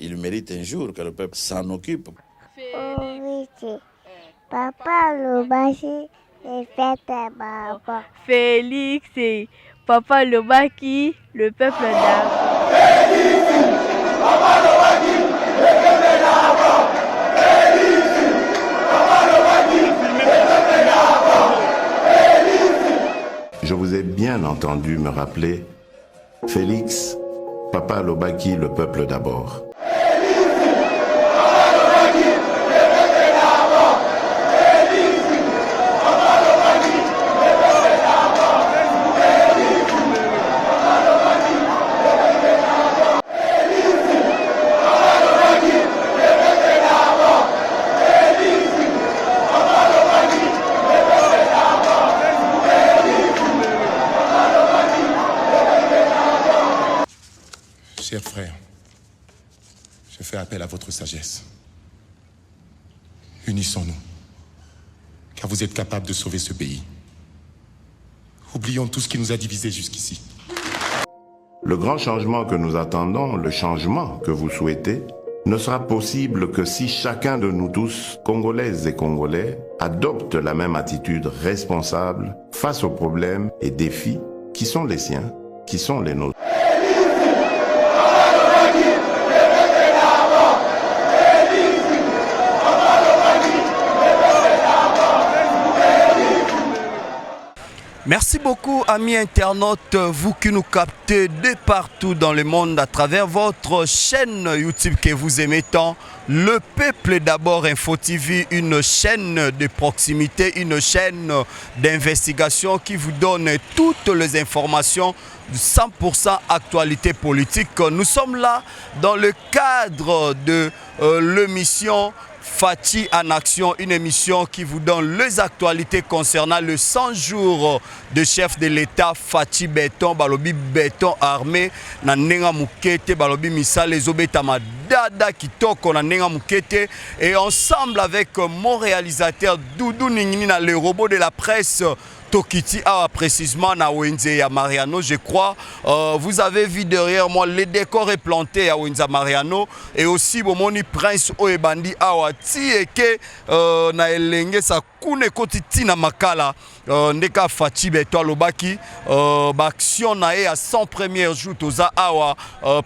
Il mérite un jour que le peuple s'en occupe. Félix, Papa Lobaki, le peuple d'abord. Félix, Papa Lobaki, le peuple d'abord. Félix, Papa Lobaki, le peuple d'abord. Félix, Papa Lobaki, le peuple d'abord. Je vous ai bien entendu me rappeler Félix, Papa Lobaki, le peuple d'abord. Chers frères, je fais appel à votre sagesse. Unissons-nous, car vous êtes capables de sauver ce pays. Oublions tout ce qui nous a divisés jusqu'ici. Le grand changement que nous attendons, le changement que vous souhaitez, ne sera possible que si chacun de nous tous, Congolaises et Congolais, adopte la même attitude responsable face aux problèmes et défis qui sont les siens, qui sont les nôtres. Merci beaucoup, amis internautes, vous qui nous captez de partout dans le monde à travers votre chaîne YouTube que vous aimez tant. Le Peuple d'abord Info TV, une chaîne de proximité, une chaîne d'investigation qui vous donne toutes les informations de 100% actualité politique. Nous sommes là dans le cadre de l'émission Fachi en action, une émission qui vous donne les actualités concernant le 100 jours de chef de l'État Fachi Béton, balobi béton armé, na nenga mukete, balobi misale zobetama dada kitoko na nenga mukete, et ensemble avec mon réalisateur Doudou Ningini na le robot de la presse Tokiti, précisément na Wenze ya Mariano, je crois. Vous avez vu derrière moi, les décors est planté à Wenze Mariano, et aussi Bomoni Prince Oebandi Awa ti eke na elenge sa kune kotiti na makala ndeka Fachi Béton Lobaki action na e à 100 premiers jours toza awa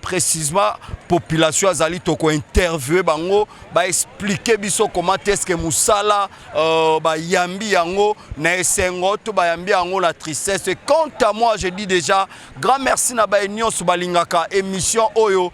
précisément population azali toko interviewer bango ba expliquer biso comment est-ce que musala ba yambi yango na esengo to ba yambi yango la tristesse. Et quant à moi, je dis déjà grand merci na ba union subalingaka émission oyo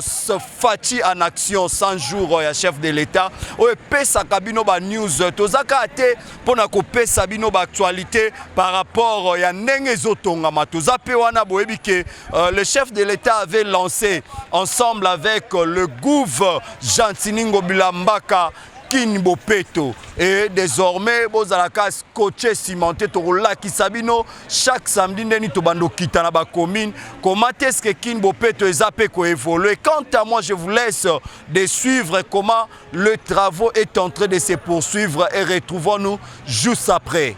ce Fachi en action 100 jours ya chef de l'État oyo pesa kabino ba news tozaka te pona ko pesa bino ba actualité par rapport ya ndenge zotonga matoza pe wana boyebi ke le chef de l'État avait lancé ensemble avec le gouv Jantiningo Bilambaka Kinbo Peto, et désormais bozalaka scotché cimenté tokola kisabino chaque samedi ndeni tobando kitana ba commune comment est-ce que Kinbo Peto ezapé ko évoluer. Quant à moi, je vous laisse de suivre comment le travaux est en train de se poursuivre et retrouvons-nous juste après.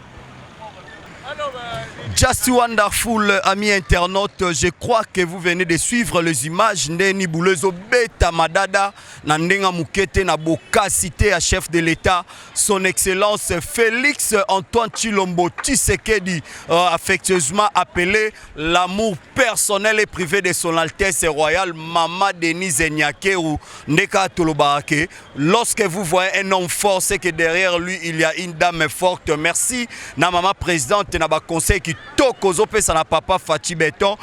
Just wonderful, amis internautes, je crois que vous venez de suivre les images Ndeni Boulezo Beta Madada, Nandenga Mukete, Naboka cité à chef de l'État, son excellence Félix Antoine Tshilombo Tshisekedi, affectueusement appelé l'amour personnel et privé de son Altesse royale Mama Denise Nyakeru Ndeka Tolobarake. Lorsque vous voyez un homme fort, c'est que derrière lui il y a une dame forte. Merci na maman présidente na ba conseil qui tokozo pesa na papa Fachi Béton.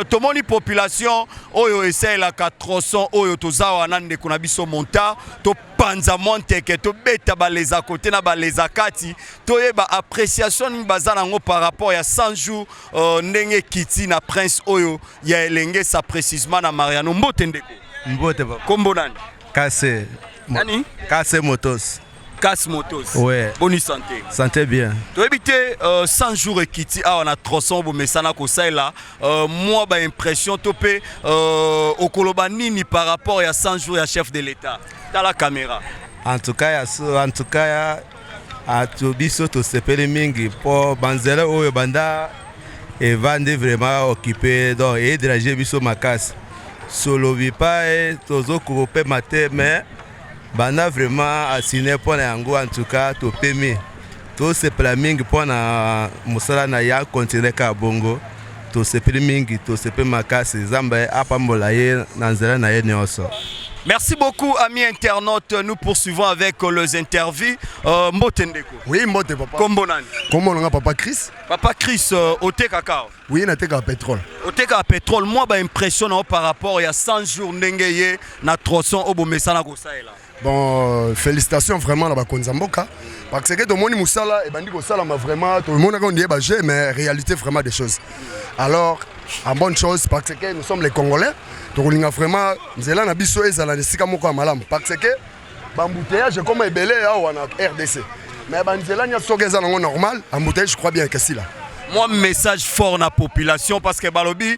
Tomoni population oyo essaye la 400 oyo tozawa nande kuna biso monta to panza monte ke to beta ba les à côté na ba les akati to yeba appréciation ni bazana ngo par rapport ya 100 jours ndenge kiti na prince oyo ya elenge sa précisément na Mariano Mbote ndeko Mbote ba kombo nani Kase nani Kase Motos. Casse Motos. Ouais. Bonne santé. Santé bien. Tu as habité 100 jours et quitté on a 300 mais ça n'a qu'au là. Moi bah impression topé au Kolobanini par rapport à 100 jours à chef de l'État. Dans la caméra. En tout cas à Tobiso to sepele mingi pour banzela oyo banda et vande vraiment occupé donc et drager biso makas. solobi pa tozo kope matin mais bana vraiment assigné pour yango en tout cas to pemi to se planning pour na musala na ya continuer ka bongo to se mingi to se pe makasi zamba apambola ye na nzela na ye nyonso. Merci beaucoup, amis internautes. Nous poursuivons avec les interviews. Mbotendeko. Oui, Mbote, papa. Kombonani. Comment on a papa Chris? Papa Chris, Ote Kakao. Oui, on a Teka pétrole. Ote Kakao pétrole. Moi, bah, impressionnant par rapport il y a 100 jours n'engayé na troson obo mesana kosaela. Bon, félicitations vraiment là-bas Konzamboka. Parce que tout le monde moussala et bandi kosala ma vraiment tout le monde a dit bah j'ai mais réalité vraiment des choses. Alors, en bonne chose parce que nous sommes les Congolais. Donc on a vraiment nzela na biso ezala nesika moko malam parce que bambouteillage comme ebelé on a RDC. Mais banzela nya soka ezala normal, embouteillage je crois bien que si là. Moi, message fort na population parce que balobi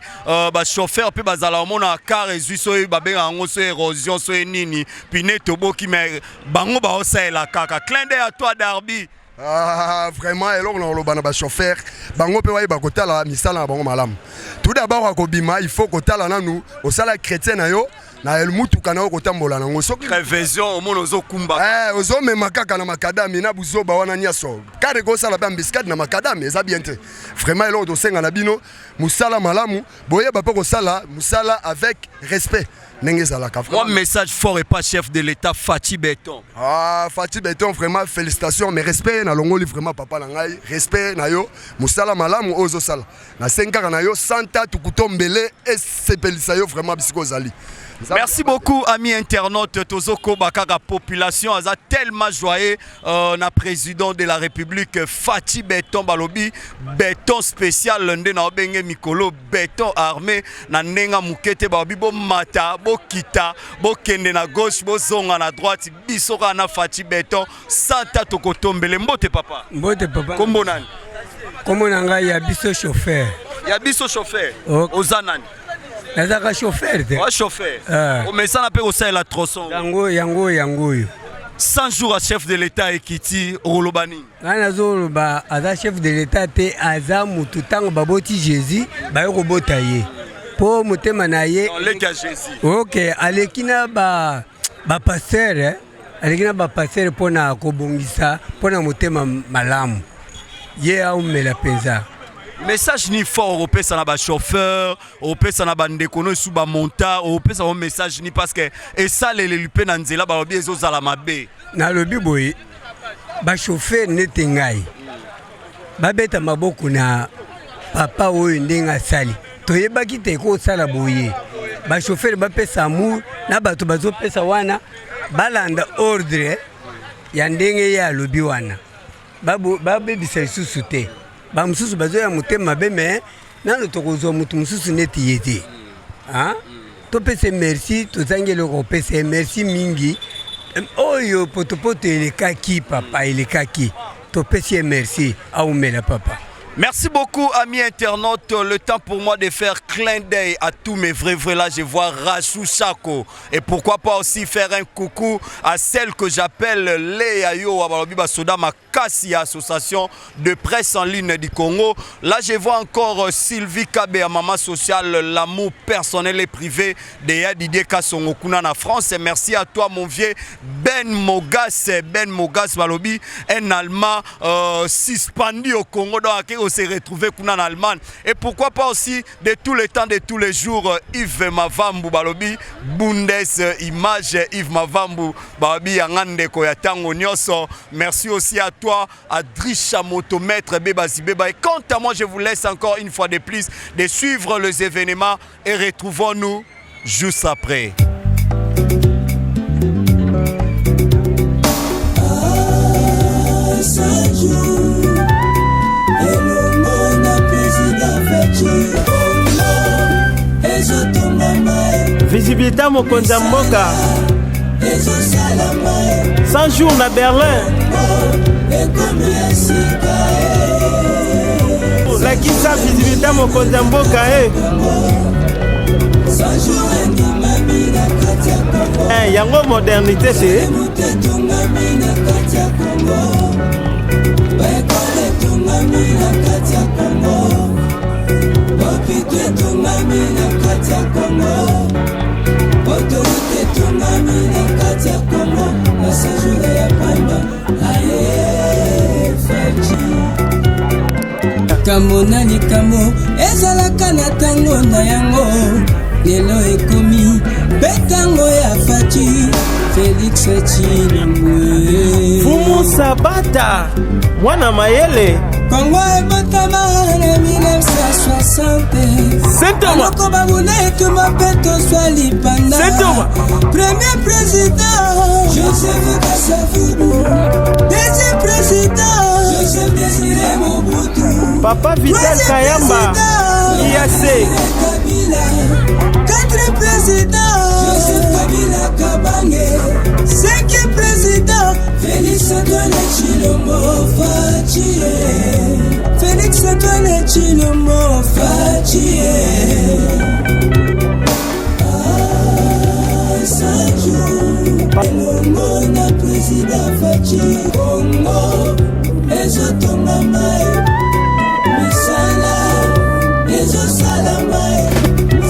chauffeur pe bazala mona car ezui so ba benga ngo so érosion so nini puis neto boki mais bango ba osela kaka clin d'œil à toi Darby. Ah vraiment et là on a le chauffeur bango pe wa ba kotala misala na bango malam. Tout d'abord akobima il faut kotala na nous au sala chrétien na yo na el mutu kana kotambola nango soki révision omono zo kumba ozo mema kaka na makadami na buzo ba wana nyaso kare ko sala ba biscuit na makadami eza bien te vraiment elo do senga na bino musala malamu boye ba poko sala musala avec respect nengeza ka moi message fort et pas chef de l'état Fati Beton. Ah Fati Beton vraiment félicitations mais respect na longoli vraiment papa na ngai respect na yo musala malamu ozo sala na senga na yo santa tukutombele et sepelisa yo vraiment bisiko zali. Merci beaucoup, amis internautes. Tozoko Bakara population a tellement joyeux. Na président de la République Fati Beton Balobi, béton spécial Londé na Obenge Mikolo, béton armé na Nenga Mukete Babi bo mata, bo kita, bo kende na gauche, bo zonga na droite, bisora na Fati Beton, Santa Tokotombele. Mbote papa. Mbote papa. Kombonani. Kombonanga ya biso chauffeur. Ya biso chauffeur. Ozanani. Nazaka chauffeur te. Ouais, chauffeur. O mesana pe osa la tronçon. Yango. 100 jours à chef de l'État Ekiti Rolobani. Ngana zoloba aza chef de l'État te aza mutu tango baboti Jésus ba robota ye. Po mutema na ye. On leka Jésus. OK, alekina ba pasteur, alekina ba pasteur pona kobongisa, pona mutema malamu. Ye a umela penza. Message ni fort européen ça n'a pas chauffeur européen ça n'a pas ndékono sous ba monta européen ça un message ni parce que et ça les lupé na nzela ba lobi ezo zala mabe na lobi boy ba chauffeur netengai ba beta maboko na papa oyo ndenga sali toyebaki te ko sala boye ba chauffeur ba pesa mu na bato bazo pesa wana balanda ordre ya ndenge ya lobi wana ba bebisa isusu te ba mususu bazo ya mutema be me nano tokozwa mutu mususu neti yete to pese merci to zangelo ko pese merci mingi oyo potopoto elekaki papa elekaki to pese merci aumela papa. Merci beaucoup, amis internautes. Le temps pour moi de faire clin d'œil à tous mes vrais là. Je vois Rachou Chako. Et pourquoi pas aussi faire un coucou à celle que j'appelle Léa Yo Abalobiba Soda Makasi, association de presse en ligne du Congo. Là, je vois encore Sylvie Kabe, maman sociale, l'amour personnel et privé de Didier Kassongokuna en France. Et merci à toi, mon vieux Ben Mogas Balobi, un Allemand suspendu au Congo. Donc, se retrouver en Allemagne et pourquoi pas aussi de tous les temps de tous les jours Yves Mavambu Balobi Bundes image Yves Mavambu Balobi Yangande Koyatango Nyoso. Merci aussi à toi Adrisha Motomètre Bebazi Beba et quant à moi je vous laisse encore une fois de plus de suivre les événements et retrouvons-nous juste après. Visibilité à Mokonza Mboka 100 jours à Berlin. La qui sa visibilité à Mokonza Mboka yango modernité c'est Congo. likambo na likambo ezalaka na ntango na yango lelo ekomi mpe ntango ya Faci Félix Tshilombo Fumu Sabata mwana mayele Kongo ebotama na 1960 aloko babuna etuma mpe toswa lipanda premier président Joseph Kasavubu deuxième président Joseph Désiré Mobutu Papa Vital Kayamba IAC quatre présidents Joseph Kabila Kabange cinquième président Félix Antoine Tshilombo Faci Félix Antoine Tshilombo Faci Elongo na président Faci Congo ezotongama misala ezosalama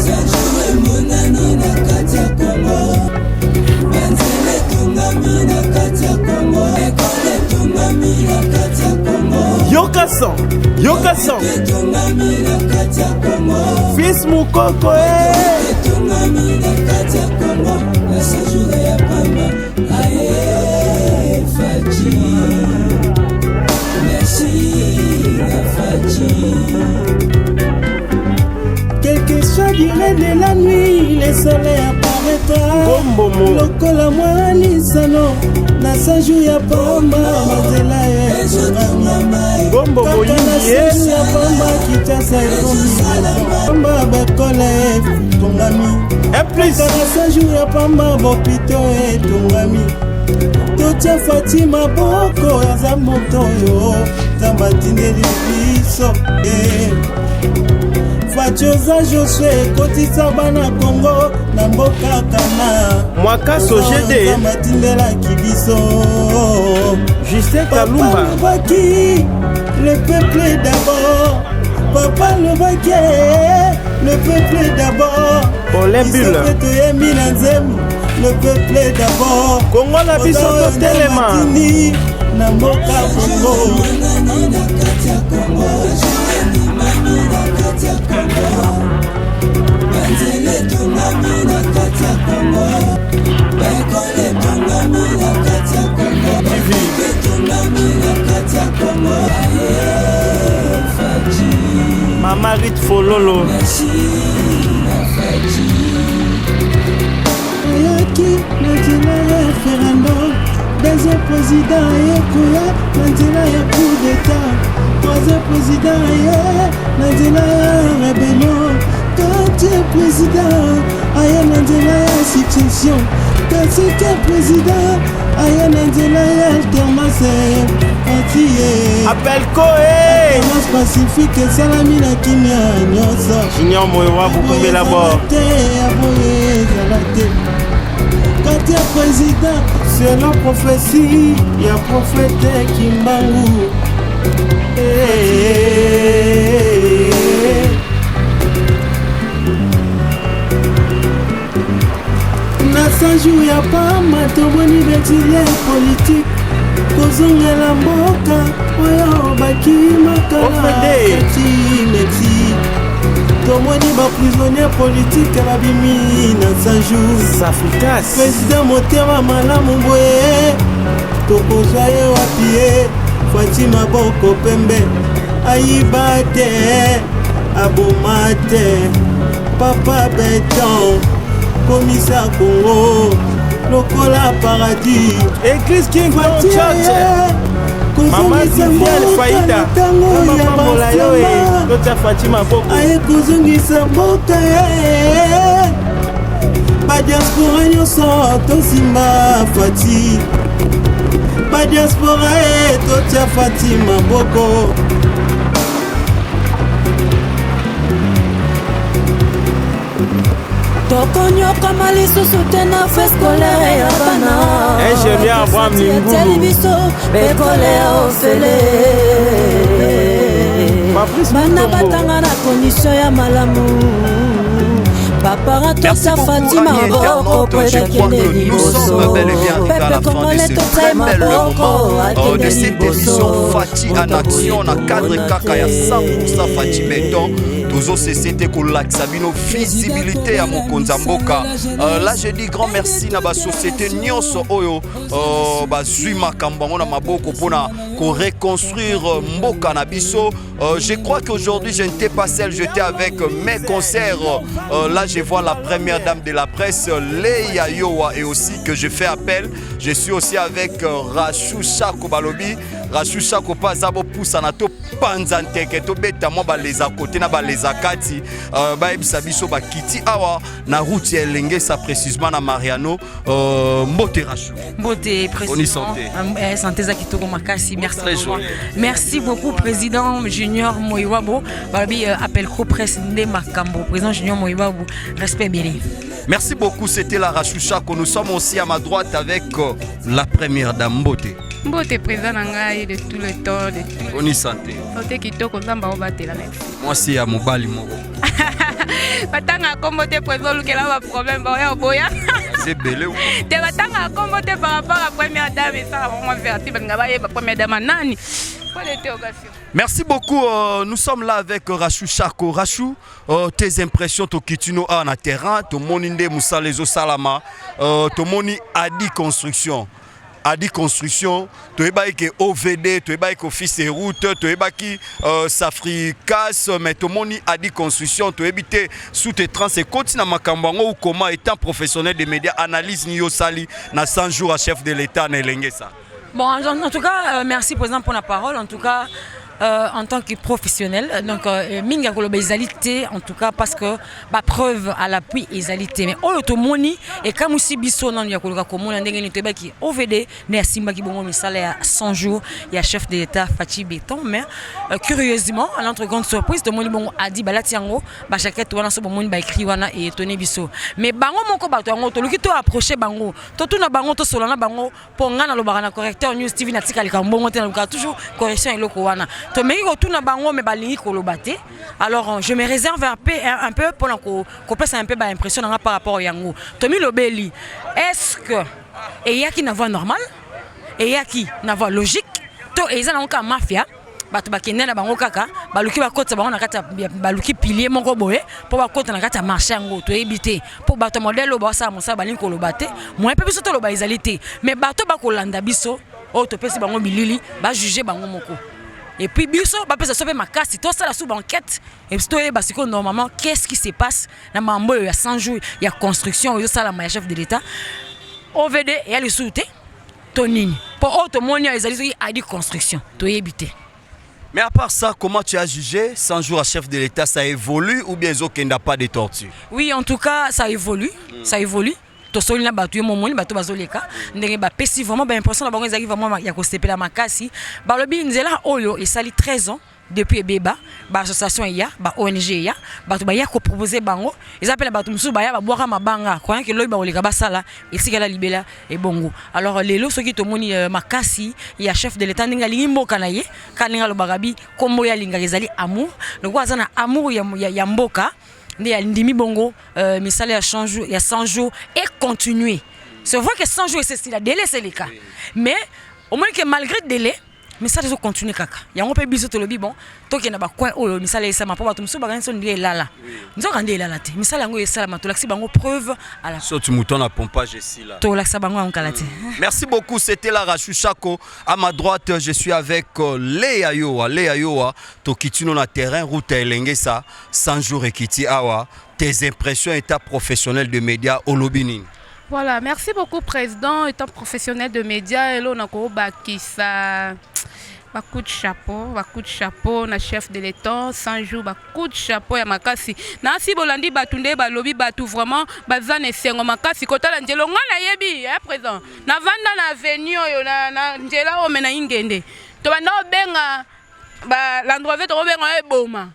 sanjour emonani na kati ya Congo banzela etongami na kati ya Congo ekole etongami na kati ya Congo Yokason etongami na kati ya Congo Fils Mukoko etongami na kati ya Congo na sanjour ya pamba aye Faci merci na Faci. Quel que soit durée de la nuit, le soleil apparaîtra. Lokola mwani sano, na sanjour ya pamba, mazela Gombo moyini ya pamba, kitasa pamba, bakole tongami. Plus na sanjour ya pamba, bopito tongami. Totia Fatima boko, yaza moto yo, zambatine libiso, Fatioza Josué kotisa bana Congo na mboka kana Mwakaso GD matindela kibiso Justin Kalumba Baki le peuple d'abord Papa Lobaki le peuple d'abord Olembule le peuple d'abord Congo la biso telema na mboka Congo Mama Rit Fololo Yaki Nadina référendum deuxième président Yekoya Nadina ya coup d'état troisième président Nadina ya rébellion quatrième président Nadina ya succession cinquième président Nadina ya alternance Appel Koé Pacifique Salami na kimia nyoso Junior Moewa Bukumbela bo quatrième président selon prophétie ya prophète Kimbangu na sanjour ya pamba toboni betilie politique kozongela mboka oyo bakimaka neti tomoni baprisonnier politique babimi na sanjour président motema malamu boye tokozwa ye wapi ye Fatima boko pembe ayiba te aboma te Papa Beton komisa Congo lokola paradis Église King Kong Church Mama Viviane Faida Mama Molayo Dr. Fatima Boko aye kozongisa mboka badiaspora nyonso tosimba Fati badiaspora totia Fatima Boko tokonyokama lisusu te na frais scolaire ya bana ingénieur Abraham Lingulu biso bekole ya ofele bana batanga na condition ya malamu papara tosa Fatima boko je crois que nous sommes bel et bien arrivés à la fin de ce très bel moment de cette émission Fati en action, na cadre kaka ya 100% Fati Béton. Toujours c'était pour l'axabino visibilité à mon Konzamboka. Là je dis grand merci na ba société nyonso oyo ba zuima kambango na maboko pona ko reconstruire mboka na biso. Je crois qu'aujourd'hui je n'étais pas seul, j'étais avec mes concerts. Là je vois la première dame de la presse Leia Yowa et aussi que je fais appel. Je suis aussi avec Rachou Chako Balobi. Rachou Chako Pazabo Poussanato Panzanteke to beta mo ba les à côté na ba les akati ba ebisa biso ba kiti awa na route elenge ça précisément na Mariano Mbote Rachou. Mbote président. Santé za kitoko makasi. Merci. Merci beaucoup président Junior Moiwabo. Balobi appel co presse ndé makambo. Président Junior Moiwabo, respect bien. Merci beaucoup, c'était la Rachou Chako. Nous sommes aussi à ma droite avec la première dame Mbote. Mbote président nangai de tout le temps de tout. Boni santé. Santé kitoko nzamba obatela merci. Moi c'est à Mobali moko. Batanga kombote président lukela ba problème ba boya. C'est belé ou. Te batanga kombote par rapport à première dame et ça vraiment verti ngaba ye première dame nani. Pas d'interrogation. Merci beaucoup. Nous sommes là avec Rachou Chako. Rachou, tes impressions to kitino en terrain, to moninde musalezo salama, to moni Adi construction. Adi construction, to ebaki OVD, to ebaki office et route, to ebaki Safricas, mais to moni Adi construction, to ebité sous tes trans et continue makambango ou comment étant professionnel des médias analyse ni sali na 100 jours à chef de l'État na elengesa. Bon, en tout cas, merci président pour la parole. En tout cas, en tant que professionnel, donc minga globalité en tout cas parce que ba preuve à l'appui égalité mais automoni et comme aussi biso non ya koloka komona ndenge ni teba ki OVD ne asimba ki bongo misala ya 100 jours ya chef de l'État Fati Béton mais curieusement à notre grande surprise de moni bongo adi balati yango ba chaquette wana so bongo ba écrit wana et étonné biso mais bango moko bato yango to luki to approcher bango to tuna bango to solana bango po ngana lo bakana correcteur news TV na tika likambo te na toujours correction eloko wana. Alors je me réserve un peu pour qu'on passe un peu d'impression par rapport au Yango. Tomi Lobeli, est-ce que il y a qui n'a voix normale et il y a qui n'a voix logique? To et ça n'a mafia. Bato bakende na bango kaka baluki bakota bango na kata baluki pilier moko boye po bakota na kata marché yango to ebité po bato modèle ba sa mosa balingi ko lobate mo pe biso to loba ezalité mais bato bakolanda biso o to pesi bango bilili ba juger bango moko. Et puis biso ba pesa sope makasi to sala sous banquette et puis to e basiko normalement qu'est-ce qui se passe na mambo ya 100 jours ya construction yo sala ma chef de l'État OVD et ali souté to nini po auto monia ezali a dit construction to ebité. Mais à part ça, comment tu as jugé 100 jours à chef de l'État, ça évolue ou bien il n'y a pas de tortue? Oui, en tout cas, ça évolue. Ça évolue. Tosolina batu momoni batu bazoleka ndenge ba pesi vraiment ba impression na bango ezaki vraiment ya ko sepela makasi ba lobi nzela oyo esali 13 ans depuis beba ba association ya ba ONG ya batu ba ya ko proposer bango ils appellent batu musu ba ya ba boaka mabanga croyant que lobi ba oleka basala esikala libela e bongo alors lelo soki tomoni makasi ya chef de l'État ndinga limboka na ye kaninga lo bagabi kombo ya linga ezali amour donc azana amour ya mboka il y a ndimi bongo misala ya 100 jours, il y a 100 jours et continuer. C'est vrai que 100 jours c'est la délai c'est le cas. Mais au moins que malgré le délai, misala zo continuer kaka. Ya on peut biso to lobi bon, to ke na ba coin o misala esa ma po bato muso ba ganso ndie lala. Nzo kande lala te. Misala ngo esa ma to laksi bango preuve à la. So tu mouton à pompage ici là. To laksa bango en kalate. Merci beaucoup, c'était la Rachou Chako. À ma droite, je suis avec Leia Yowa. Leia Yowa, to kitino na terrain route elengesa 100 jours et kiti awa. Tes impressions état professionnel de médias au Lobinin. Voilà, merci beaucoup président étant professionnel de médias et là on a ko bakisa coup de chapeau na chef de l'État 100 jours coup de chapeau ya makasi na si bolandi batunde balobi batu vraiment bazane sengo makasi kotala njelo ngana yebi ya président na vanda na avenue yo na njela o mena ingende to banda obenga ba l'endroit veto obenga eboma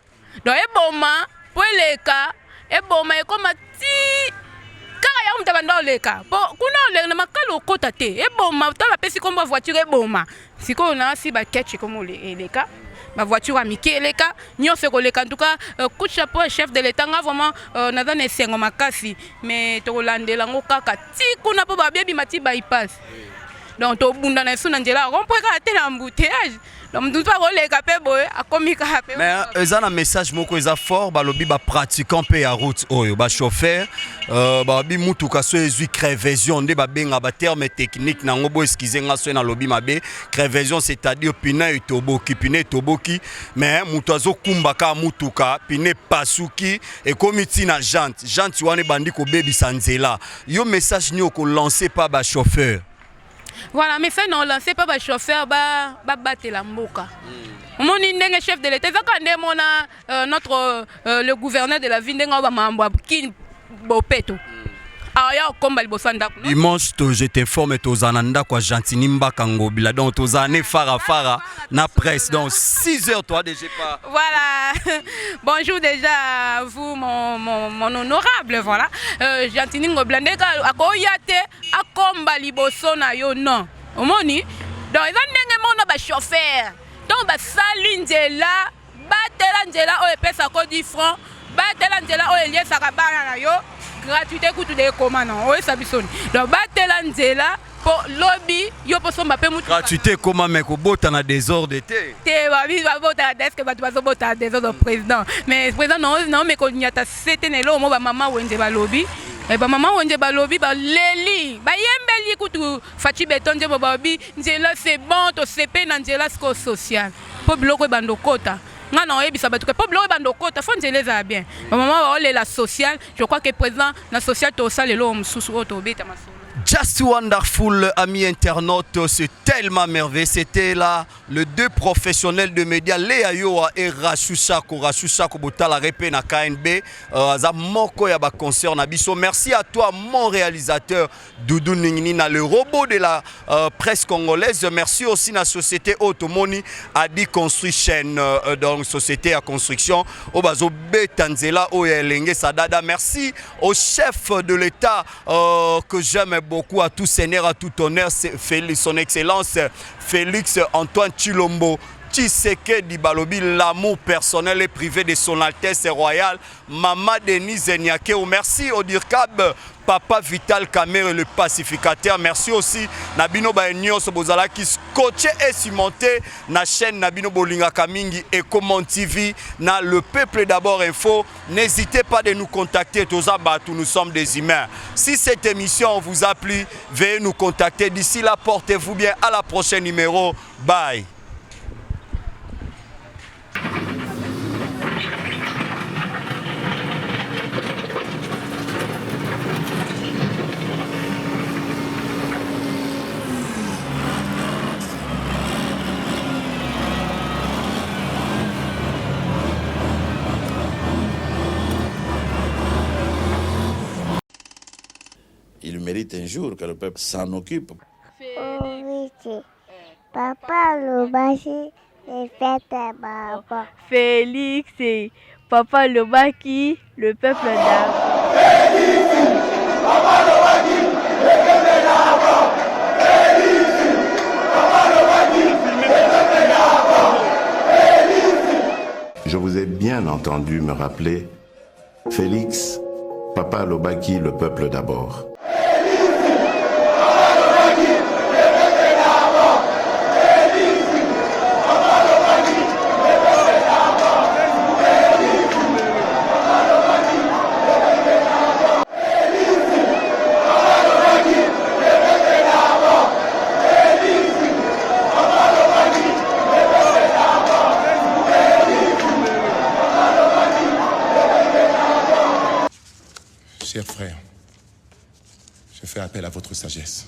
do eboma po eleka eboma ekoma ti kaka ya mtabanda oleka po kuna oleka na makalo okota te eboma tala pesi kombo voiture eboma siko na si ba catch comme eleka voiture à Mickey eleka nyonso koleka en tout cas coup de chapeau chef de l'état nga vraiment naza na esengo makasi mais tokolandela ngo kaka ti kuna po babiebi mati bypass donc tobunda na esu na nzela rompre kaka te na embouteillage donc mtu pa koleka pe boye akomi kaka pe mais eza na message moko eza fort balobi ba pratiquant pe ya route oyo ba chauffeur babi mutuka so ezui crevaison nde babenga ba terme technique nango bo excusez nga so na lobi mabe crevaison c'est-à-dire pneu etoboki mais mutu azokumba ka mutuka pneu pasuki e komiti na jante wana bandi ko bebisa nzela yo message ni oko lancer pa ba chauffeur. Voilà, mais ça non lancé pas chauffeur battre la mboka. Mon indenge chef de l'État, notre le gouverneur de la ville ndenga ba mambo ki bopeto. Aya komba libosa ndako. Dimanche je t'informe tozananda kwa Gentini Mbakango bila donc tozane fara na presse donc 6h toi déjà pas. Voilà. Bonjour déjà à vous mon honorable voilà. Gentini Ngoblande akoyate akomba liboso na yo non. Omoni donc eza ndenge mona ba chauffeur. Donc ba salinzela batela nzela o epesa ko 10 francs, batela nzela o eliesa ka bana na yo. Gratuité kutu de commande o sabisoni donc batela nzela po lobby yo posomba pe mutu gratuité comment mais ko bota na désordre te babi ba bota deske batu bazo bota désordre président mais président non mais ko nyata setenelo mo ba mama wenze ba lobby et ba mama wenze ba lobby ba leli ba yembeli kutu fachi betonje bo babi nzela c'est bon to sepe na nzela sko social po biloko bando kota. La sociale, je crois que président la sociale Just wonderful, amis internautes, c'est tellement merveilleux. C'était là le deux professionnels de médias, Léa Yoa et Rachushako Botala Repe na KNB. Moko ya ba concert na biso. Merci à toi, mon réalisateur Doudou Ningini, na le robot de la presse congolaise. Merci aussi à la société Automoni Adi Construction, donc société à construction. Obazo Betanzela Oyelenge Sadada. Merci au chef de l'État que j'aime beaucoup, à tout seigneur, à tout honneur, son excellence Félix Antoine Chilombo Tshisekedi Balobi, l'amour personnel et privé de son Altesse royale Mama Denise Nyakeo. Merci au DIRCAB Papa Vital Kamere le pacificateur. Merci aussi Nabino Baenyo Sobozala qui scotché et cimenté na chaîne Nabino Bolinga Kamingi et Comment TV na le peuple d'abord info. N'hésitez pas de nous contacter, nous sommes des humains. Si cette émission vous a plu, veuillez nous contacter. D'ici là, portez-vous bien, à la prochaine numéro. Bye. Il mérite un jour que le peuple s'en occupe. Papa Lobashi et fête papa. Félix et Papa Lobaki, le peuple d'abord. Papa Lobaki, le peuple d'abord. Papa Lobaki, le peuple d'abord. Je vous ai bien entendu me rappeler Félix, Papa Lobaki, le peuple d'abord. Chers frères, je fais appel à votre sagesse.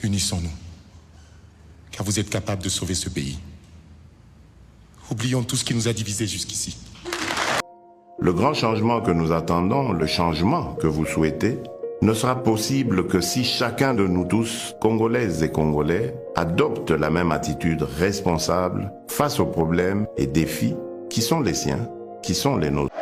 Unissons-nous, car vous êtes capables de sauver ce pays. Oublions tout ce qui nous a divisés jusqu'ici. Le grand changement que nous attendons, le changement que vous souhaitez, ne sera possible que si chacun de nous tous, Congolaises et Congolais, adopte la même attitude responsable face aux problèmes et défis qui sont les siens, qui sont les nôtres.